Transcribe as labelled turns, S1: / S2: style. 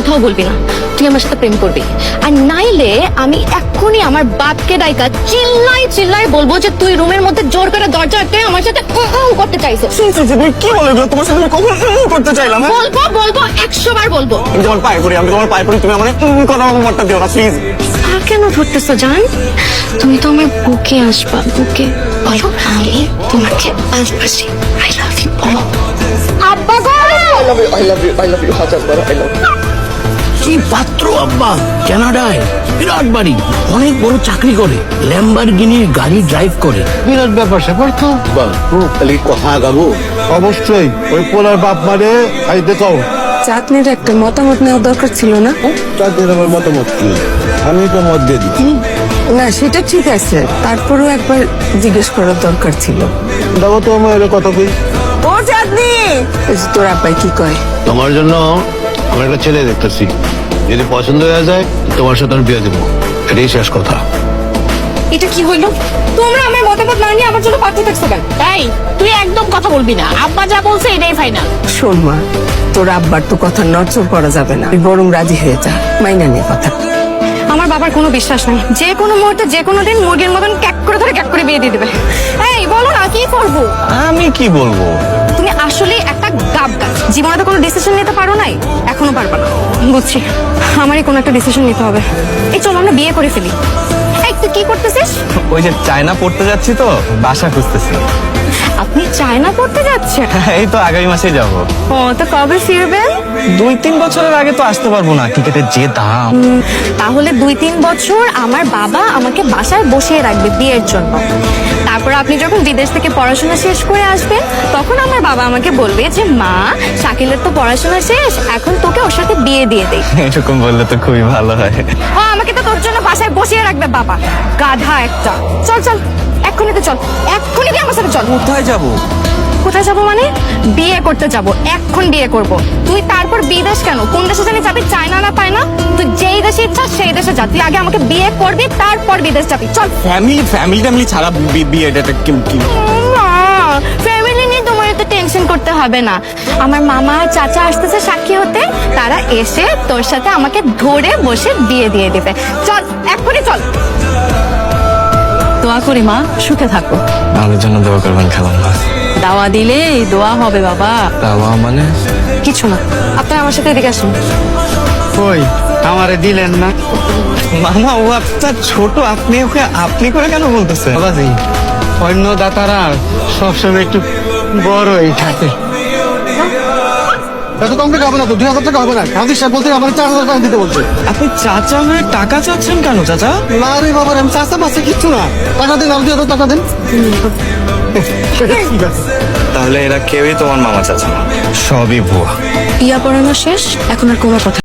S1: কথাও বলবি না, তুই আমার সাথে প্রেম করবি। আর নাইলে আমি এক্ষুনি আমার বাপকে ডাইকা চিল্লাই চিল্লাই বলবো যে তুই রুমের মধ্যে জোর করে দরজা আটকে আমার সাথে করতে চাইছিস।
S2: তুমি কি বলে এগুলো? তোমার সাথে আমি কখন করতে চাইলাম?
S1: বলবো বলবো 100 বার বলবো।
S2: আমি তোমার পায়ে পড়ি, আমি তোমার পায়ে পড়ি, তুমি আমার কোনো মতটা দিও না প্লিজ।
S1: আর কেন ধরতেছো জান? তুমি তো আমার বুকে আসবা, বুকে। বলো আমি তোমাকে ভালোবাসি। I love you. আব্বা গো,
S2: I love you, I love you, I love you, হাজার বার আই লাভ ইউ।
S3: কি পাত্র আব্বা, কানাডায় বিরাট বাড়ি, অনেক বড় চাকরি করে, ল্যাম্বরগিনির গাড়ি ড্রাইভ করে।
S4: বিরাট ব্যাপার স্যাপার তো।
S3: খালি কথা গাবো।
S4: অবশ্যই ওই পোলার বাপ মানে খাইতে কও।
S5: চাঁদনির একটা মতামত নেওয়া দরকার ছিল না?
S4: তাদের আমার মতামত কি? আমি তো মত দিয়ে দিচ্ছি।
S5: না সেটা ঠিক আছে, তারপরেও একবার জিজ্ঞেস করার দরকার ছিল।
S4: দেখো তো আমার এর কথা কই।
S5: ও চাঁদনি, এই যে তোর আব্বাই কি কয়?
S4: তোমার জন্য আমি একটা ছেলে দেখতেছি, যদি পছন্দ হয়ে যায় তোমার সাথে আমি বিয়ে দেবো, এটাই শেষ কথা।
S1: এটা কি হইলো? তোমরা আমার মতামত না নিয়ে আমার জন্য পাঠিয়ে থাকছো কেন?
S6: এই তুই একদম কথা বলবি না, আব্বা যা বলছে এটাই ফাইনাল।
S5: শোন মা, তোর আব্বার তো কথা নড়চড় করা যাবে না, তুই বরং রাজি হয়ে যা, মাইনা নে কথা।
S1: আমার বাবার কোনো বিশ্বাস নাই, যে কোনো মুহূর্তে যে কোনো দিন মুরগির মতন ক্যাক করে ধরে ক্যাক করে বিয়ে দিয়ে দেবে। এই বলো না কি করবো?
S2: আমি কি বলবো?
S1: তুমি আসলে একটা গাব গাছ, জীবনে তো কোনো ডিসিশন নিতে পারো নাই, এখনো পারবা না। বুঝছি, আমারই কোনো একটা ডিসিশন নিতে হবে। এই চলো আমরা বিয়ে করে ফেলি। এই তুই কি করতেছিস?
S2: ওই যে চায়না পড়তে যাচ্ছি তো, বাসা খুঁজতেছি।
S1: আপনি চায়না পড়তে যাচ্ছেন?
S2: এই তো আগামী মাসে যাব।
S1: ও, তো কবে ফিরবেন?
S2: 2-3 বছরের আগে তো আসতে পারবো না, টিকেটের যে দাম।
S1: তাহলে 2-3 বছর আমার বাবা আমাকে বাসায় বসিয়ে রাখবে বিয়ের জন্য। তারপর আপনি যখন বিদেশ থেকে পড়াশোনা শেষ করে আসবেন, তখন আমার বাবা আমাকে বলবে যে মা, শাকিলের তো পড়াশোনা শেষ, এখন তোকে ওর সাথে বিয়ে দিয়ে দেই।
S2: এরকম বললে তো খুবই ভালো হয়।
S1: ও, আমাকে তো তোর জন্য বাসায় বসিয়ে রাখবে বাবা, গাধা একটা। চল চল, এক্ষুনি তো চল, এক্ষুনি তুই আমার সাথে চল।
S2: কোথায় যাব?
S1: কোথায় যাবো মানে? বিয়ে করতে যাব, এখন বিয়ে করব। তুই তারপর বিদেশ কেন? কোন দেশে জানি যাবি, চায়না না পায় না? তুই যেই দেশে ইচ্ছা সেই দেশে যা, তুই আগে আমাকে বিয়ে করবি, তারপর বিদেশ যাবি। চল।
S2: ফ্যামিলি ছাড়া বিয়েটা কি?
S1: ফ্যামিলি নিয়ে তোমার এত টেনশন করতে হবে না। আমার মামা আর চাচা আসতেছে সাক্ষী হতে, তারা এসে তোর সাথে আমাকে ধরে বসে বিয়ে দিয়ে দেবে। চল, এক্ষুনি চল।
S6: দোয়া করি মা, সুখে থাকো।
S2: আমাদের জন্য দোয়া করবেন খালাম্মা।
S6: দাওয়া দিলে দোয়া হবে বাবা।
S2: দাওয়া মানে?
S1: কিছু না, আপনি আমার সাথে এদিকে আসুন।
S2: কই আমারে দিলেন না? মামা ও আপনার ছোট, আপনি ওকে আপনি করে কেন বলতেছেন? বাবাজি, অন্য দাতারা সবসময় একটু বড়ই থাকে।
S4: এত কম টাকা হবে না তো, 2000 টাকা হবে না। কাজী সাহেব বলতে আমার 4000 টাকা দিতে বলছে।
S2: আপনি চাচা হয়ে টাকা চাচ্ছেন কেন চাচা?
S4: না রে বাবা, আমি চাষা বাসে কিচ্ছু না। টাকা দিন, আমি 2000 টাকা দিন। ঠিক আছে।
S2: তাহলে এরা কেউই তোমার মামা চাচা না, সবই ভুয়া।
S1: বিয়া পড়ানো শেষ, এখন আর কোনো কথা